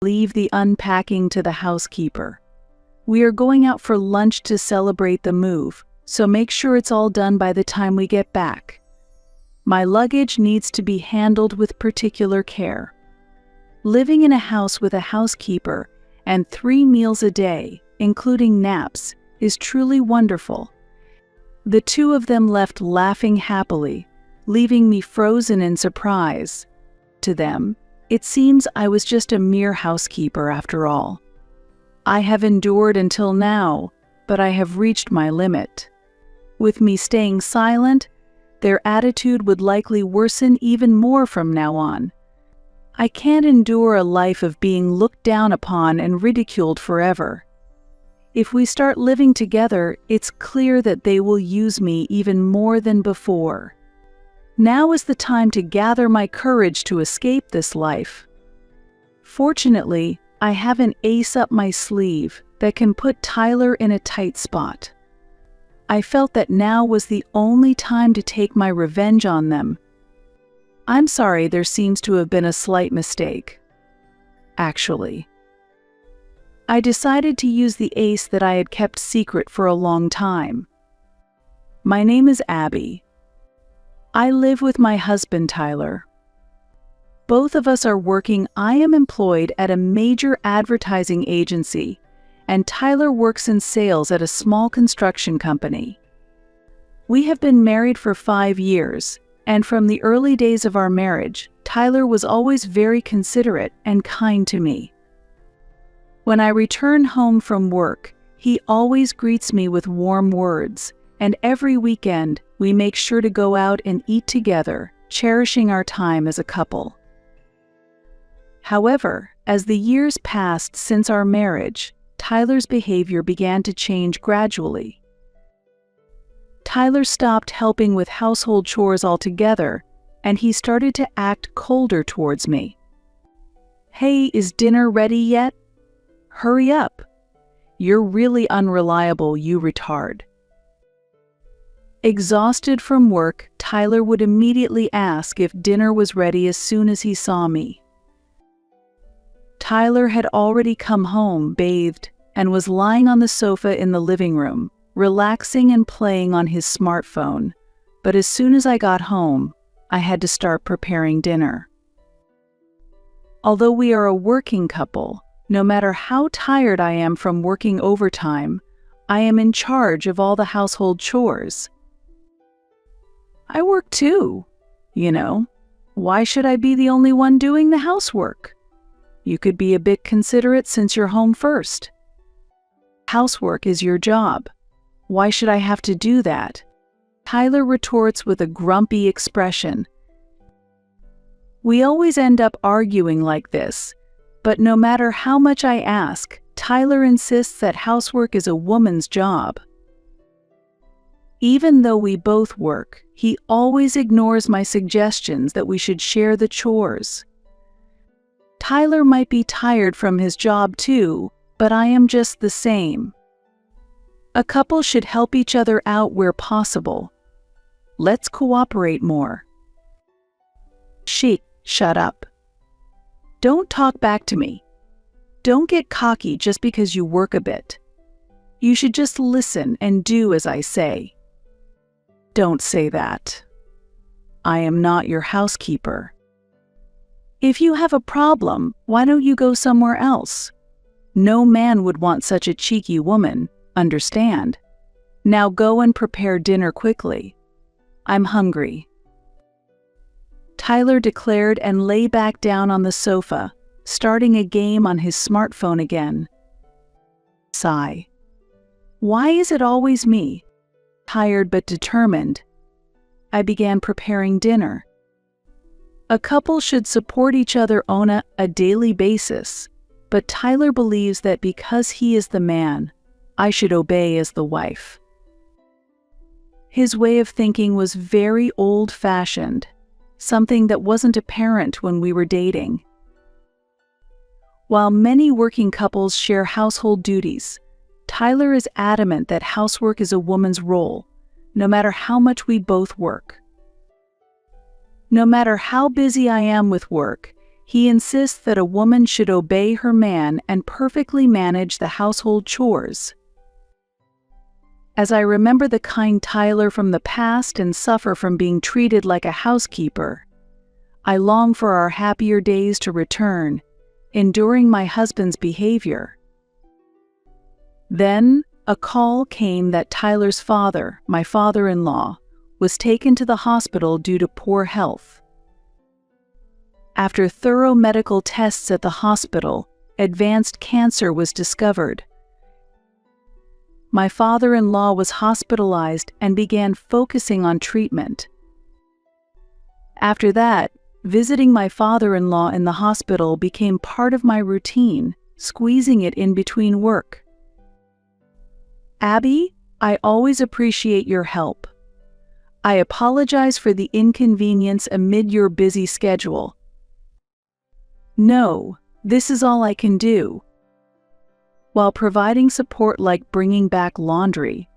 leave the unpacking to the housekeeper. We are going out for lunch to celebrate the move, so make sure it's all done by the time we get back. My luggage needs to be handled with particular care. Living in a house with a housekeeper and 3 meals a day, including naps, is truly wonderful. The two of them left laughing happily, leaving me frozen in surprise. To them, it seems I was just a mere housekeeper after all. I have endured until now, but I have reached my limit. With me staying silent, their attitude would likely worsen even more from now on. I can't endure a life of being looked down upon and ridiculed forever. If we start living together, it's clear that they will use me even more than before. Now is the time to gather my courage to escape this life. Fortunately, I have an ace up my sleeve that can put Tyler in a tight spot. I felt that now was the only time to take my revenge on them. I'm sorry, there seems to have been a slight mistake. Actually, I decided to use the ace that I had kept secret for a long time. My name is Abby. I live with my husband, Tyler. Both of us are working. I am employed at a major advertising agency, and Tyler works in sales at a small construction company. We have been married for 5 years, and from the early days of our marriage, Tyler was always very considerate and kind to me. When I return home from work, he always greets me with warm words, and every weekend we make sure to go out and eat together, cherishing our time as a couple. However, as the years passed since our marriage, Tyler's behavior began to change gradually. Tyler stopped helping with household chores altogether, and he started to act colder towards me. "Hey, is dinner ready yet? Hurry up. You're really unreliable, you retard." Exhausted from work, Tyler would immediately ask if dinner was ready as soon as he saw me. Tyler had already come home, bathed, and was lying on the sofa in the living room, relaxing and playing on his smartphone. But as soon as I got home, I had to start preparing dinner. Although we are a working couple, no matter how tired I am from working overtime, I am in charge of all the household chores. I work too, you know. Why should I be the only one doing the housework? You could be a bit considerate since you're home first. Housework is your job. Why should I have to do that? Tyler retorts with a grumpy expression. We always end up arguing like this, but no matter how much I ask, Tyler insists that housework is a woman's job. Even though we both work, he always ignores my suggestions that we should share the chores. Tyler might be tired from his job too, but I am just the same. A couple should help each other out where possible. Let's cooperate more. Shut up. Don't talk back to me. Don't get cocky just because you work a bit. You should just listen and do as I say. Don't say that. I am not your housekeeper. If you have a problem, why don't you go somewhere else? No man would want such a cheeky woman, understand? Now go and prepare dinner quickly. I'm hungry. Tyler declared and lay back down on the sofa, starting a game on his smartphone again. Sigh. Why is it always me? Tired but determined. I began preparing dinner. A couple should support each other on a daily basis, but Tyler believes that because he is the man, I should obey as the wife. His way of thinking was very old-fashioned, something that wasn't apparent when we were dating. While many working couples share household duties, Tyler is adamant that housework is a woman's role, no matter how much we both work. No matter how busy I am with work, He insists that a woman should obey her man and perfectly manage the household chores. As I remember the kind Tyler from the past and suffer from being treated like a housekeeper, I long for our happier days to return, enduring my husband's behavior. Then, a call came that Tyler's father, my father-in-law, was taken to the hospital due to poor health. After thorough medical tests at the hospital, advanced cancer was discovered. My father-in-law was hospitalized and began focusing on treatment. After that, visiting my father-in-law in the hospital became part of my routine, squeezing it in between work. Abby, I always appreciate your help. I apologize for the inconvenience amid your busy schedule. No, this is all I can do. While providing support like bringing back laundry,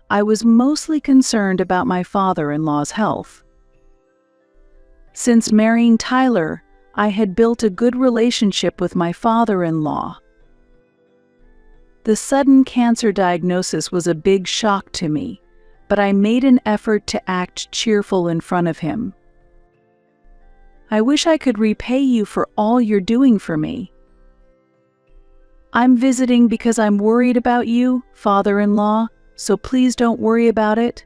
I was mostly concerned about my father-in-law's health. Since marrying Tyler, I had built a good relationship with my father-in-law. The sudden cancer diagnosis was a big shock to me, but I made an effort to act cheerful in front of him. I wish I could repay you for all you're doing for me. I'm visiting because I'm worried about you, father-in-law, so please don't worry about it.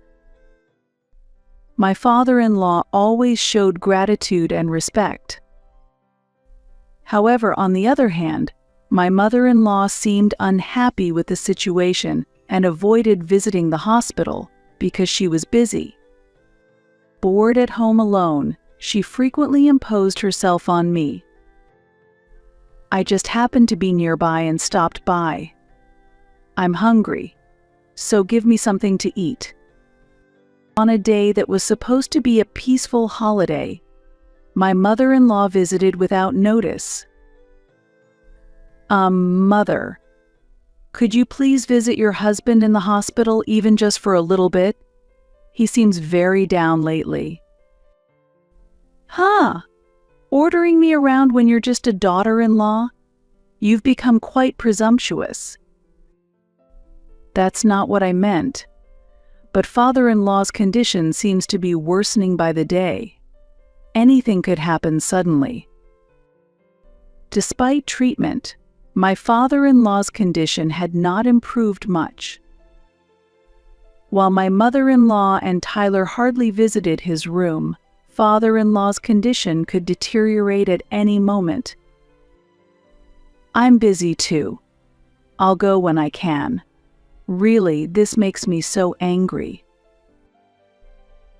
My father-in-law always showed gratitude and respect. However, on the other hand, my mother-in-law seemed unhappy with the situation and avoided visiting the hospital because she was busy. Bored at home alone, she frequently imposed herself on me. I just happened to be nearby and stopped by. I'm hungry, so give me something to eat. On a day that was supposed to be a peaceful holiday, my mother-in-law visited without notice. Mother, could you please visit your husband in the hospital even just for a little bit? He seems very down lately. Huh? Ordering me around when you're just a daughter-in-law? You've become quite presumptuous. That's not what I meant. But father-in-law's condition seems to be worsening by the day. Anything could happen suddenly. Despite treatment, my father-in-law's condition had not improved much. While my mother-in-law and Tyler hardly visited his room, father-in-law's condition could deteriorate at any moment. I'm busy too. I'll go when I can. Really, this makes me so angry.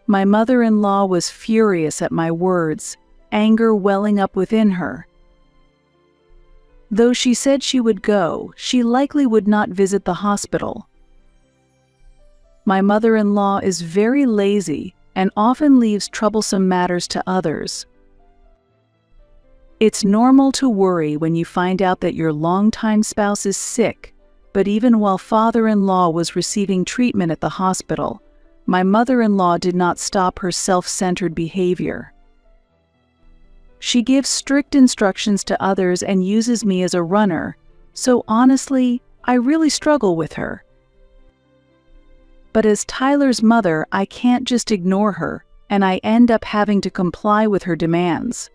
My mother-in-law was furious at my words, anger welling up within her. Though she said she would go, she likely would not visit the hospital. My mother-in-law is very lazy and often leaves troublesome matters to others. It's normal to worry when you find out that your longtime spouse is sick, but even while father-in-law was receiving treatment at the hospital, my mother-in-law did not stop her self-centered behavior. She gives strict instructions to others and uses me as a runner, so honestly, I really struggle with her. But as Tyler's mother, I can't just ignore her, and I end up having to comply with her demands.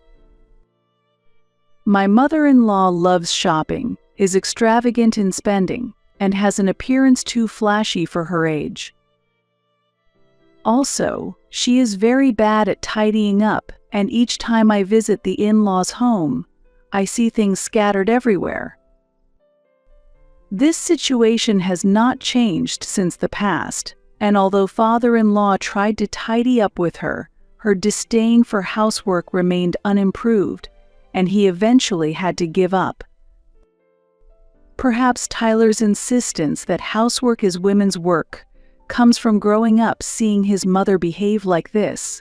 My mother-in-law loves shopping, is extravagant in spending, and has an appearance too flashy for her age. Also, she is very bad at tidying up, and each time I visit the in-laws' home, I see things scattered everywhere. This situation has not changed since the past, and although father-in-law tried to tidy up with her, her disdain for housework remained unimproved, and he eventually had to give up. Perhaps Tyler's insistence that housework is women's work comes from growing up seeing his mother behave like this.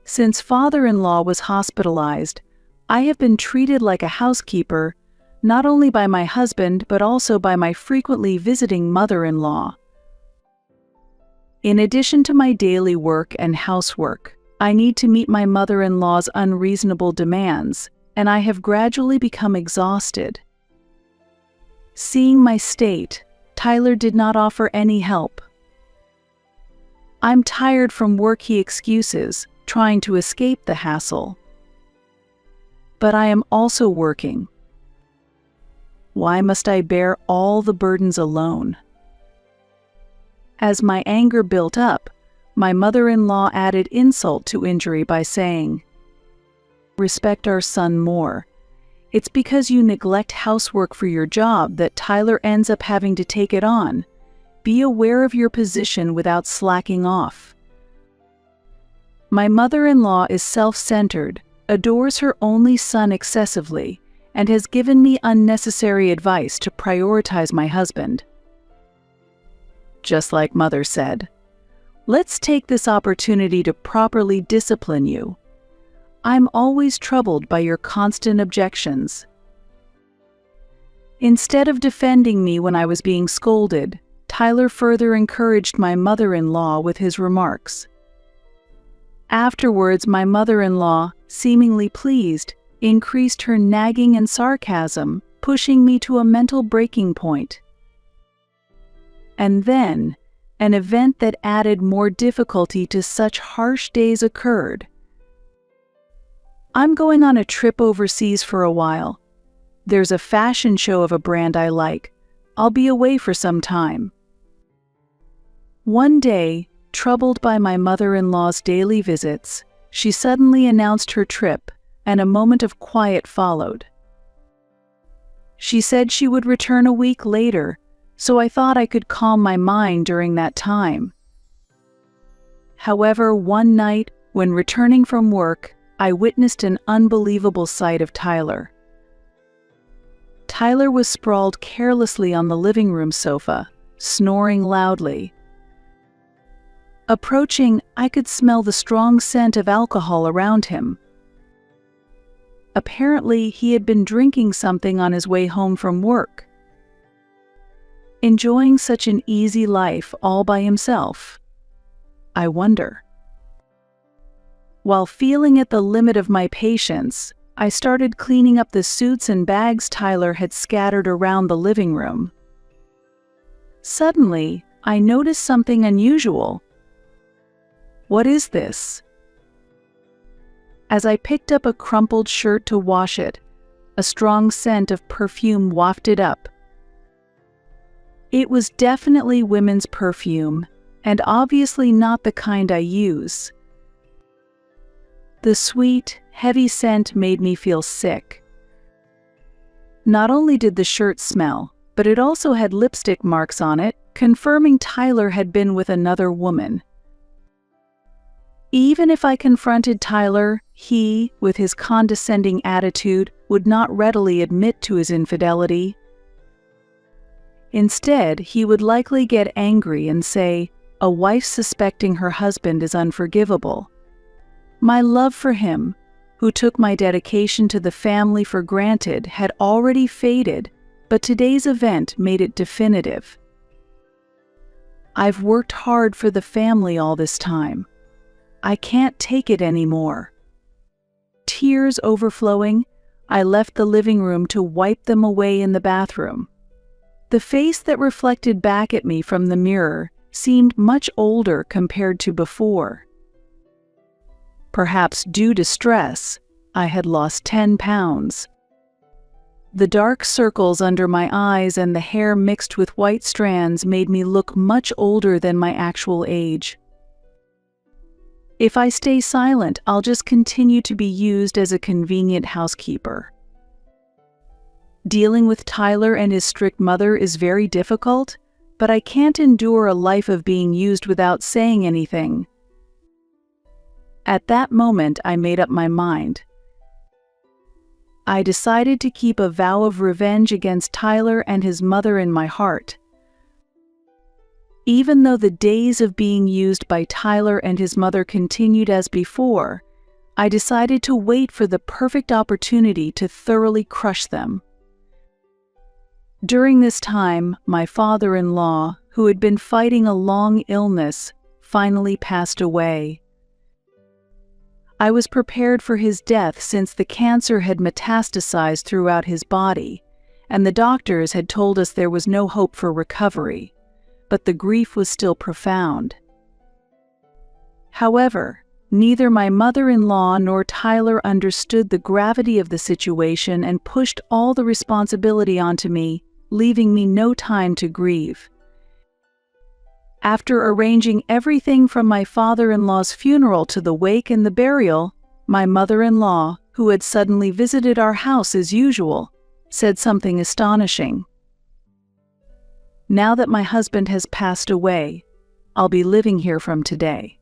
Since father-in-law was hospitalized, I have been treated like a housekeeper, not only by my husband but also by my frequently visiting mother-in-law. In addition to my daily work and housework, I need to meet my mother-in-law's unreasonable demands, and I have gradually become exhausted. Seeing my state, Tyler did not offer any help. I'm tired from work, he excuses, trying to escape the hassle. But I am also working. Why must I bear all the burdens alone? As my anger built up, my mother-in-law added insult to injury by saying, "Respect our son more. It's because you neglect housework for your job that Tyler ends up having to take it on. Be aware of your position without slacking off." My mother-in-law is self-centered, adores her only son excessively, and has given me unnecessary advice to prioritize my husband. Just like Mother said, let's take this opportunity to properly discipline you. I'm always troubled by your constant objections. Instead of defending me when I was being scolded, Tyler further encouraged my mother-in-law with his remarks. Afterwards, my mother-in-law, seemingly pleased, increased her nagging and sarcasm, pushing me to a mental breaking point. And then, an event that added more difficulty to such harsh days occurred. I'm going on a trip overseas for a while. There's a fashion show of a brand I like. I'll be away for some time. One day, troubled by my mother-in-law's daily visits, she suddenly announced her trip, and a moment of quiet followed. She said she would return a week later, so I thought I could calm my mind during that time. However, one night, when returning from work, I witnessed an unbelievable sight of Tyler. Tyler was sprawled carelessly on the living room sofa, snoring loudly. Approaching, I could smell the strong scent of alcohol around him. Apparently, he had been drinking something on his way home from work. Enjoying such an easy life all by himself? I wonder. While feeling at the limit of my patience, I started cleaning up the suits and bags Tyler had scattered around the living room. Suddenly, I noticed something unusual. What is this? As I picked up a crumpled shirt to wash it, a strong scent of perfume wafted up. It was definitely women's perfume, and obviously not the kind I use. The sweet, heavy scent made me feel sick. Not only did the shirt smell, but it also had lipstick marks on it, confirming Tyler had been with another woman. Even if I confronted Tyler, he, with his condescending attitude, would not readily admit to his infidelity. Instead, he would likely get angry and say, "A wife suspecting her husband is unforgivable." My love for him, who took my dedication to the family for granted, had already faded, but today's event made it definitive. I've worked hard for the family all this time. I can't take it anymore. Tears overflowing, I left the living room to wipe them away in the bathroom. The face that reflected back at me from the mirror seemed much older compared to before. Perhaps due to stress, I had lost 10 pounds. The dark circles under my eyes and the hair mixed with white strands made me look much older than my actual age. If I stay silent, I'll just continue to be used as a convenient housekeeper. Dealing with Tyler and his strict mother is very difficult, but I can't endure a life of being used without saying anything. At that moment, I made up my mind. I decided to keep a vow of revenge against Tyler and his mother in my heart. Even though the days of being used by Tyler and his mother continued as before, I decided to wait for the perfect opportunity to thoroughly crush them. During this time, my father-in-law, who had been fighting a long illness, finally passed away. I was prepared for his death since the cancer had metastasized throughout his body, and the doctors had told us there was no hope for recovery, but the grief was still profound. However, neither my mother-in-law nor Tyler understood the gravity of the situation and pushed all the responsibility onto me, leaving me no time to grieve. After arranging everything from my father-in-law's funeral to the wake and the burial, my mother-in-law, who had suddenly visited our house as usual, said something astonishing. "Now that my husband has passed away, I'll be living here from today.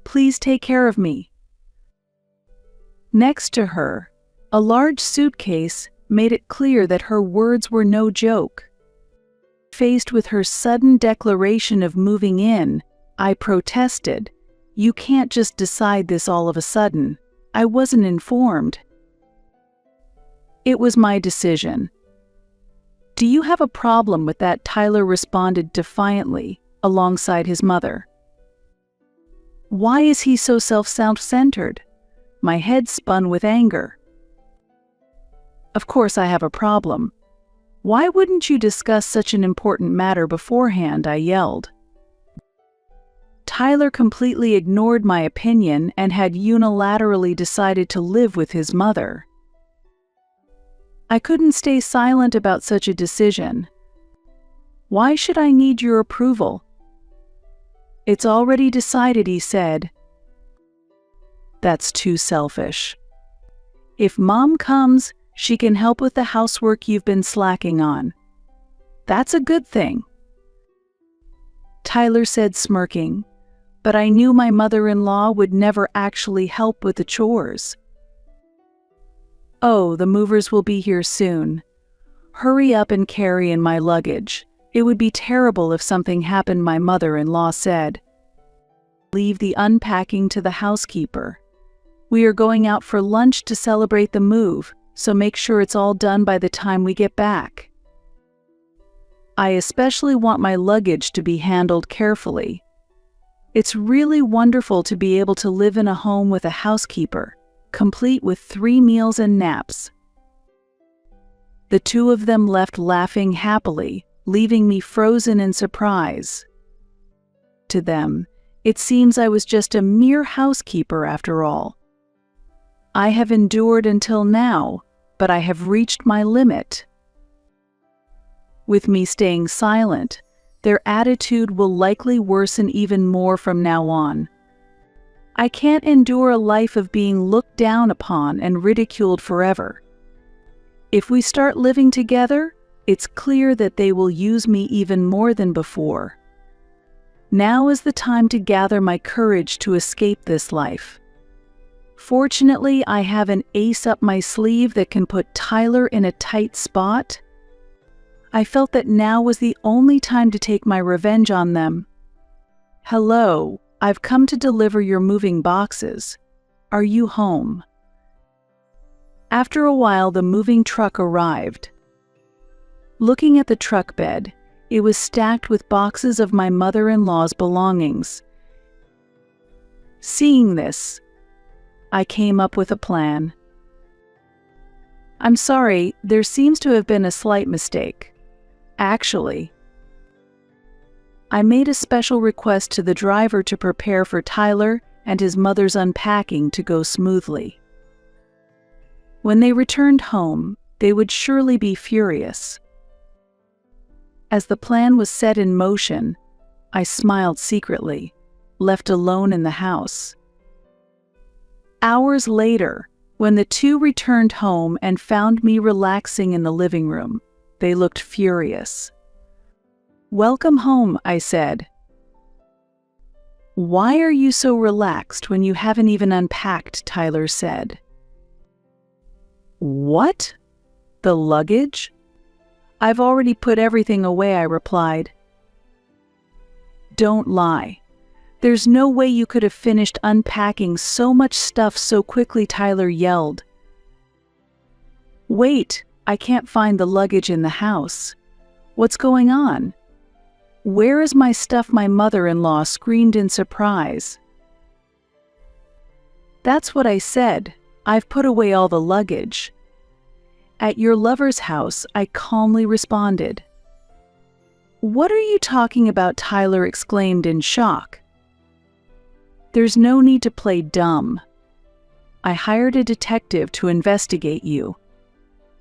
Please take care of me." Next to her, a large suitcase made it clear that her words were no joke. Faced with her sudden declaration of moving in, I protested. "You can't just decide this all of a sudden. I wasn't informed." "It was my decision." "Do you have a problem with that?" Tyler responded defiantly, alongside his mother. "Why is he so self-centered?" My head spun with anger. "Of course I have a problem. Why wouldn't you discuss such an important matter beforehand?" I yelled. Tyler completely ignored my opinion and had unilaterally decided to live with his mother. I couldn't stay silent about such a decision. "Why should I need your approval?" "It's already decided," he said. "That's too selfish. If Mom comes, she can help with the housework you've been slacking on. That's a good thing," Tyler said, smirking, but I knew my mother-in-law would never actually help with the chores. "Oh, the movers will be here soon. Hurry up and carry in my luggage. It would be terrible if something happened," my mother-in-law said. "Leave the unpacking to the housekeeper. We are going out for lunch to celebrate the move, so make sure it's all done by the time we get back. I especially want my luggage to be handled carefully. It's really wonderful to be able to live in a home with a housekeeper, complete with 3 meals and naps." The two of them left laughing happily, leaving me frozen in surprise. To them, it seems I was just a mere housekeeper after all. I have endured until now, but I have reached my limit. With me staying silent, their attitude will likely worsen even more from now on. I can't endure a life of being looked down upon and ridiculed forever. If we start living together, it's clear that they will use me even more than before. Now is the time to gather my courage to escape this life. Fortunately, I have an ace up my sleeve that can put Tyler in a tight spot. I felt that now was the only time to take my revenge on them. "Hello, I've come to deliver your moving boxes. Are you home?" After a while, the moving truck arrived. Looking at the truck bed, it was stacked with boxes of my mother-in-law's belongings. Seeing this, I came up with a plan. "I'm sorry, there seems to have been a slight mistake. Actually, I made a special request to the driver to prepare for Tyler and his mother's unpacking to go smoothly. When they returned home, they would surely be furious." As the plan was set in motion, I smiled secretly, left alone in the house. Hours later, when the two returned home and found me relaxing in the living room, they looked furious. "Welcome home," I said. "Why are you so relaxed when you haven't even unpacked?" Tyler said. "What? The luggage?" "I've already put everything away," I replied. "Don't lie. There's no way you could have finished unpacking so much stuff so quickly," Tyler yelled. "Wait, I can't find the luggage in the house. What's going on? Where is my stuff?" my mother-in-law screamed in surprise. That's what I said. I've put away all the luggage. At your lover's house, I calmly responded. What are you talking about? Tyler exclaimed in shock. There's no need to play dumb. I hired a detective to investigate you.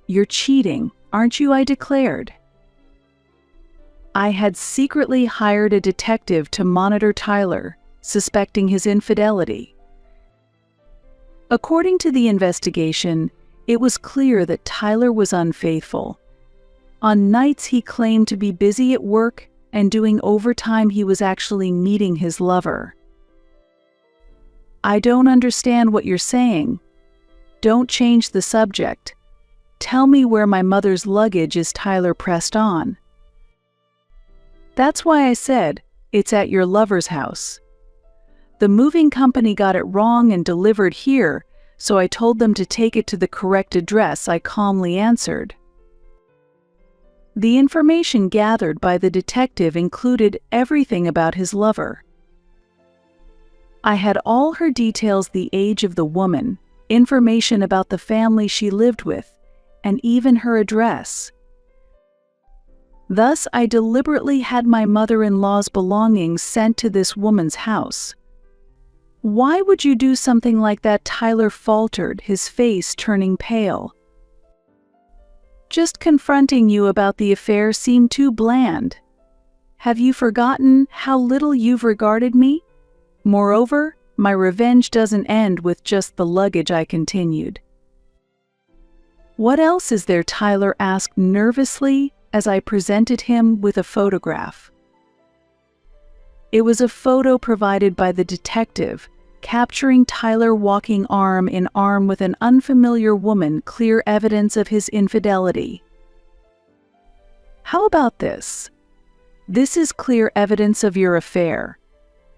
You're cheating, aren't you? I declared. I had secretly hired a detective to monitor Tyler, suspecting his infidelity. According to the investigation, it was clear that Tyler was unfaithful. On nights he claimed to be busy at work, and doing overtime he was actually meeting his lover. I don't understand what you're saying. Don't change the subject. Tell me where my mother's luggage is. Tyler pressed on. That's why I said, it's at your lover's house. The moving company got it wrong and delivered here, so I told them to take it to the correct address. I calmly answered. The information gathered by the detective included everything about his lover. I had all her details: the age of the woman, information about the family she lived with, and even her address. Thus, I deliberately had my mother-in-law's belongings sent to this woman's house. Why would you do something like that? Tyler faltered, his face turning pale. Just confronting you about the affair seemed too bland. Have you forgotten how little you've regarded me? Moreover, my revenge doesn't end with just the luggage. I continued. What else is there? Tyler asked nervously as I presented him with a photograph. It was a photo provided by the detective, capturing Tyler walking arm in arm with an unfamiliar woman, clear evidence of his infidelity. How about this? This is clear evidence of your affair.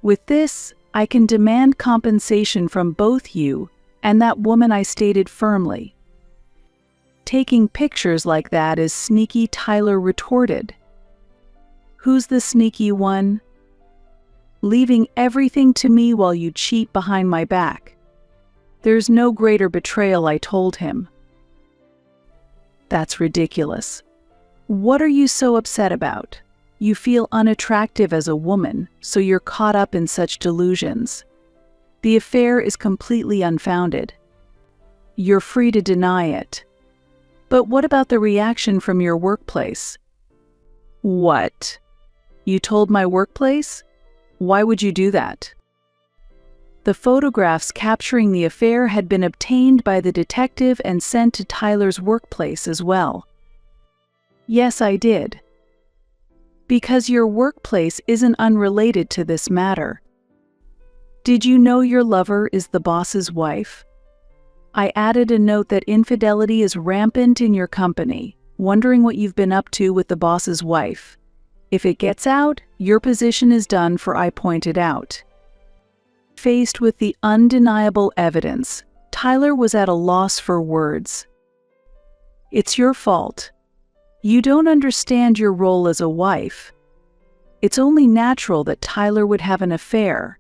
With this, I can demand compensation from both you and that woman, I stated firmly. Taking pictures like that is sneaky, Tyler retorted. Who's the sneaky one? Leaving everything to me while you cheat behind my back. There's no greater betrayal, I told him. That's ridiculous. What are you so upset about? You feel unattractive as a woman, so you're caught up in such delusions. The affair is completely unfounded. You're free to deny it. But what about the reaction from your workplace? What? You told my workplace? Why would you do that? The photographs capturing the affair had been obtained by the detective and sent to Tyler's workplace as well. Yes, I did. Because your workplace isn't unrelated to this matter. Did you know your lover is the boss's wife? I added a note that infidelity is rampant in your company, wondering what you've been up to with the boss's wife. If it gets out, your position is done for, I pointed out. Faced with the undeniable evidence, Tyler was at a loss for words. It's your fault. You don't understand your role as a wife. It's only natural that Tyler would have an affair.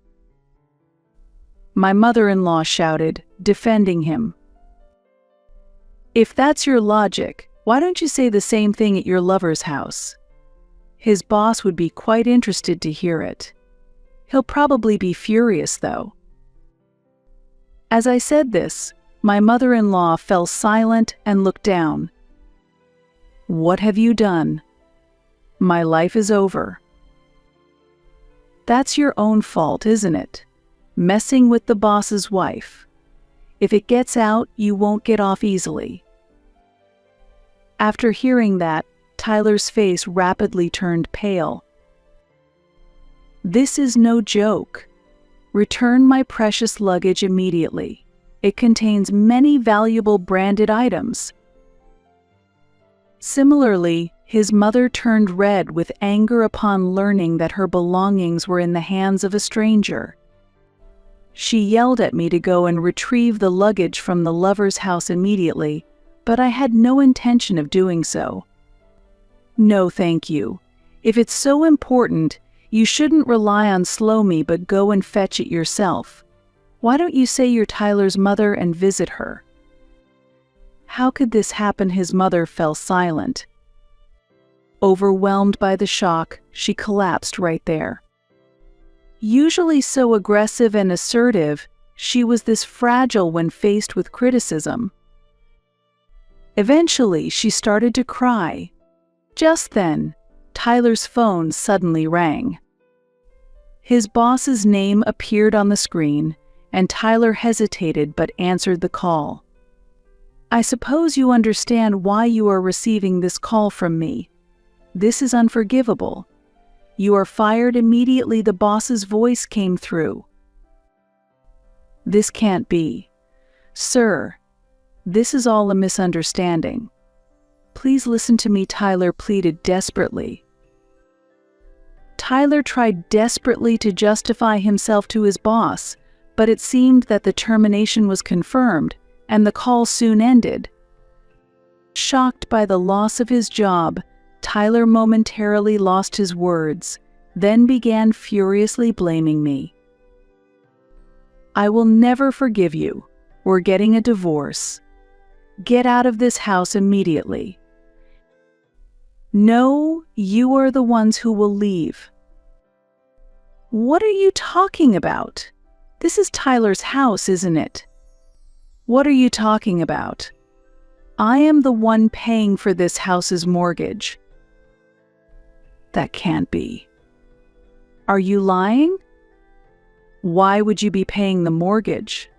My mother-in-law shouted, defending him. If that's your logic, why don't you say the same thing at your lover's house? His boss would be quite interested to hear it. He'll probably be furious, though. As I said this, my mother-in-law fell silent and looked down. What have you done? My life is over. That's your own fault, isn't it? Messing with the boss's wife. If it gets out, you won't get off easily. After hearing that, Tyler's face rapidly turned pale. This is no joke. Return my precious luggage immediately. It contains many valuable branded items. Similarly, his mother turned red with anger upon learning that her belongings were in the hands of a stranger. She yelled at me to go and retrieve the luggage from the lover's house immediately, but I had no intention of doing so. No, thank you. If it's so important, you shouldn't rely on Slow Me but go and fetch it yourself. Why don't you say you're Tyler's mother and visit her?" How could this happen? His mother fell silent. Overwhelmed by the shock, she collapsed right there. Usually so aggressive and assertive, she was this fragile when faced with criticism. Eventually, she started to cry. Just then, Tyler's phone suddenly rang. His boss's name appeared on the screen, and Tyler hesitated but answered the call. "I suppose you understand why you are receiving this call from me. This is unforgivable. You are fired immediately." The boss's voice came through. "This can't be. Sir, this is all a misunderstanding. Please listen to me," Tyler pleaded desperately. Tyler tried desperately to justify himself to his boss, but it seemed that the termination was confirmed, and the call soon ended. Shocked by the loss of his job, Tyler momentarily lost his words, then began furiously blaming me. "I will never forgive you. We're getting a divorce. Get out of this house immediately." "No, you are the ones who will leave." "What are you talking about? This is Tyler's house, isn't it?" "What are you talking about? I am the one paying for this house's mortgage." "That can't be. Are you lying? Why would you be paying the mortgage?"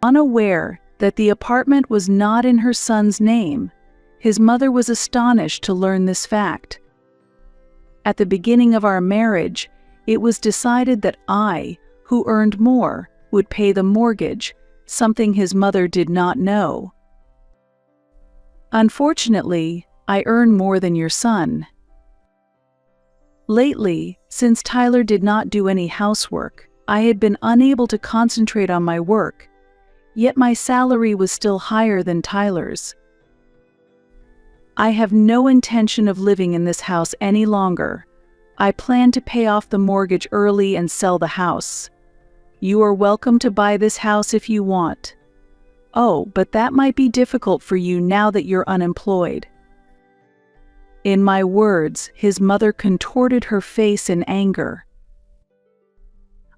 Unaware that the apartment was not in her son's name, his mother was astonished to learn this fact. At the beginning of our marriage, it was decided that I, who earned more, would pay the mortgage, something his mother did not know. "Unfortunately, I earn more than your son." Lately, since Tyler did not do any housework, I had been unable to concentrate on my work, yet my salary was still higher than Tyler's. "I have no intention of living in this house any longer. I plan to pay off the mortgage early and sell the house. You are welcome to buy this house if you want. Oh, but that might be difficult for you now that you're unemployed." In my words, his mother contorted her face in anger.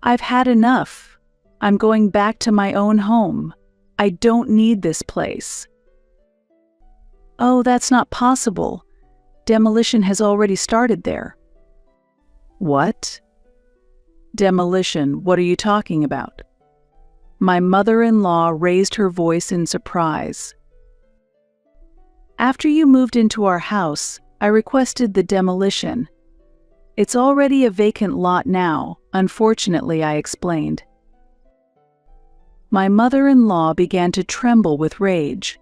"I've had enough. I'm going back to my own home. I don't need this place." "Oh, that's not possible. Demolition has already started there." "What? Demolition? What are you talking about?" My mother-in-law raised her voice in surprise. "After you moved into our house, I requested the demolition. It's already a vacant lot now, unfortunately," I explained. My mother-in-law began to tremble with rage.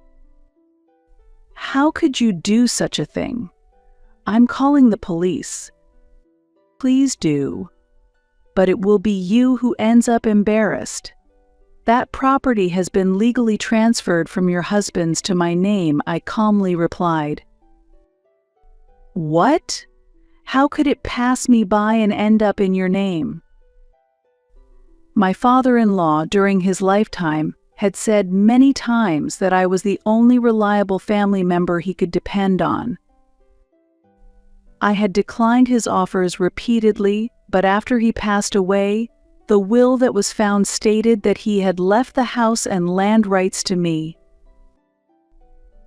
"How could you do such a thing? I'm calling the police." "Please do. But it will be you who ends up embarrassed. That property has been legally transferred from your husband's to my name," I calmly replied. "What? How could it pass me by and end up in your name?" My father-in-law, during his lifetime, had said many times that I was the only reliable family member he could depend on. I had declined his offers repeatedly, but after he passed away, the will that was found stated that he had left the house and land rights to me.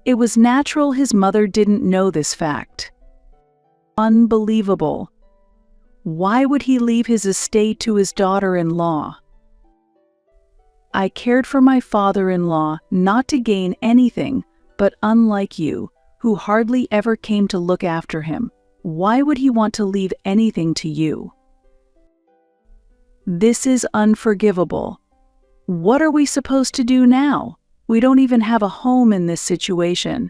It was natural his mother didn't know this fact. Unbelievable. Why would he leave his estate to his daughter-in-law? I cared for my father-in-law not to gain anything, but unlike you, who hardly ever came to look after him, why would he want to leave anything to you? This is unforgivable. What are we supposed to do now? We don't even have a home in this situation.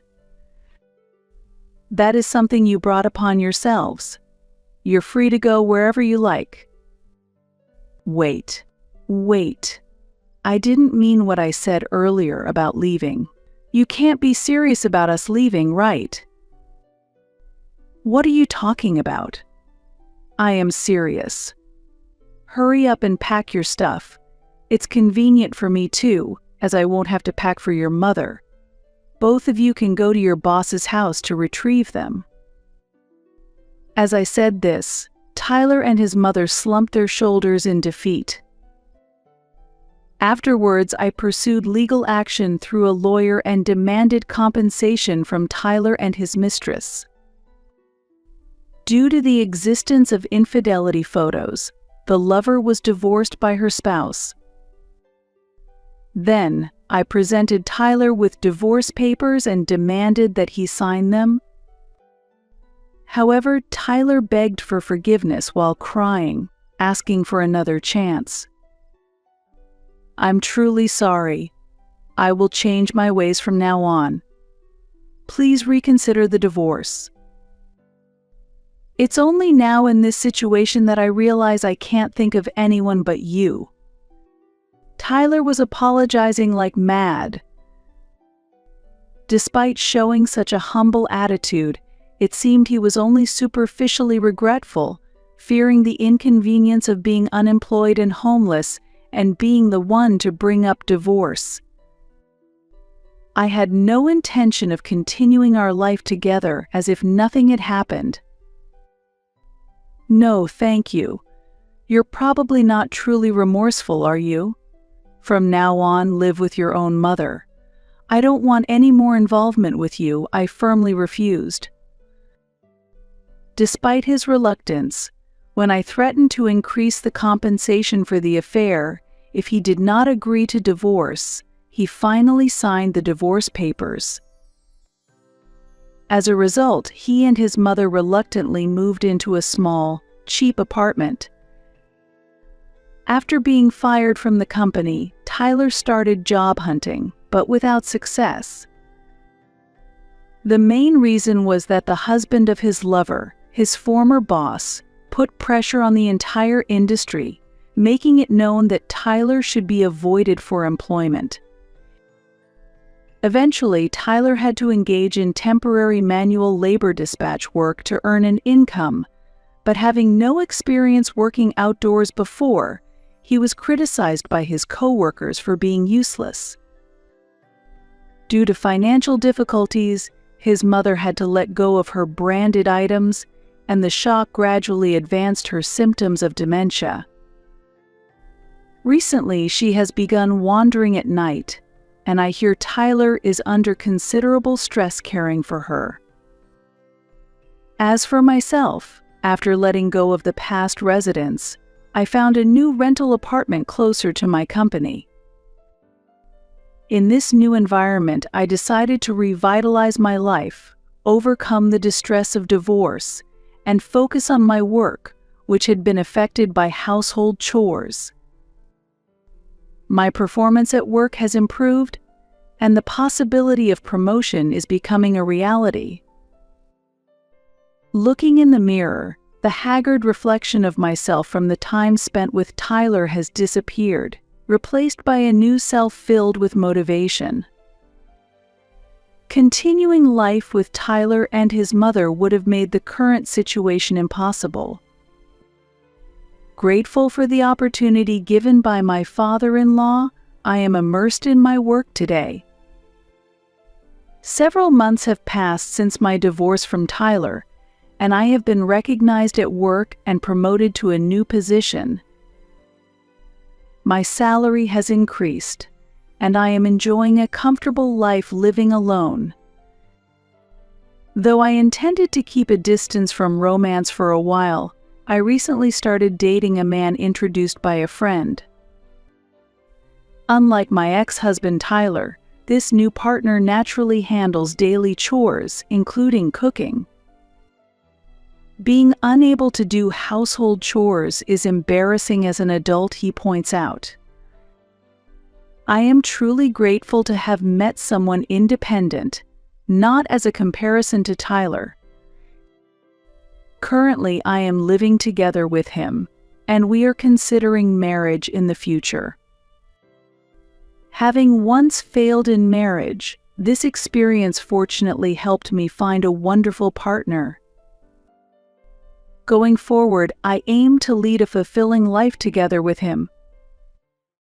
That is something you brought upon yourselves. You're free to go wherever you like. Wait. I didn't mean what I said earlier about leaving. You can't be serious about us leaving, right? What are you talking about? I am serious. Hurry up and pack your stuff. It's convenient for me too, as I won't have to pack for your mother. Both of you can go to your boss's house to retrieve them." As I said this, Tyler and his mother slumped their shoulders in defeat. Afterwards, I pursued legal action through a lawyer and demanded compensation from Tyler and his mistress. Due to the existence of infidelity photos, the lover was divorced by her spouse. Then, I presented Tyler with divorce papers and demanded that he sign them. However, Tyler begged for forgiveness while crying, asking for another chance. "I'm truly sorry. I will change my ways from now on. Please reconsider the divorce. It's only now in this situation that I realize I can't think of anyone but you." Tyler was apologizing like mad. Despite showing such a humble attitude, it seemed he was only superficially regretful, fearing the inconvenience of being unemployed and homeless and being the one to bring up divorce. I had no intention of continuing our life together as if nothing had happened. "No, thank you. You're probably not truly remorseful, are you? From now on, live with your own mother. I don't want any more involvement with you," I firmly refused. Despite his reluctance, when I threatened to increase the compensation for the affair if he did not agree to divorce, he finally signed the divorce papers. As a result, he and his mother reluctantly moved into a small, cheap apartment. After being fired from the company, Tyler started job hunting, but without success. The main reason was that the husband of his lover, his former boss, put pressure on the entire industry, making it known that Tyler should be avoided for employment. Eventually, Tyler had to engage in temporary manual labor dispatch work to earn an income, but having no experience working outdoors before, he was criticized by his coworkers for being useless. Due to financial difficulties, his mother had to let go of her branded items, and the shock gradually advanced her symptoms of dementia. Recently, she has begun wandering at night, and I hear Tyler is under considerable stress caring for her. As for myself, after letting go of the past residence, I found a new rental apartment closer to my company. In this new environment, I decided to revitalize my life, overcome the distress of divorce, and focus on my work, which had been affected by household chores. My performance at work has improved, and the possibility of promotion is becoming a reality. Looking in the mirror, the haggard reflection of myself from the time spent with Tyler has disappeared, replaced by a new self filled with motivation. Continuing life with Tyler and his mother would have made the current situation impossible. Grateful for the opportunity given by my father-in-law, I am immersed in my work today. Several months have passed since my divorce from Tyler, and I have been recognized at work and promoted to a new position. My salary has increased, and I am enjoying a comfortable life living alone. Though I intended to keep a distance from romance for a while, I recently started dating a man introduced by a friend. Unlike my ex-husband Tyler, this new partner naturally handles daily chores, including cooking. Being unable to do household chores is embarrassing as an adult, he points out. I am truly grateful to have met someone independent, not as a comparison to Tyler. Currently, I am living together with him, and we are considering marriage in the future. Having once failed in marriage, this experience fortunately helped me find a wonderful partner. Going forward, I aim to lead a fulfilling life together with him,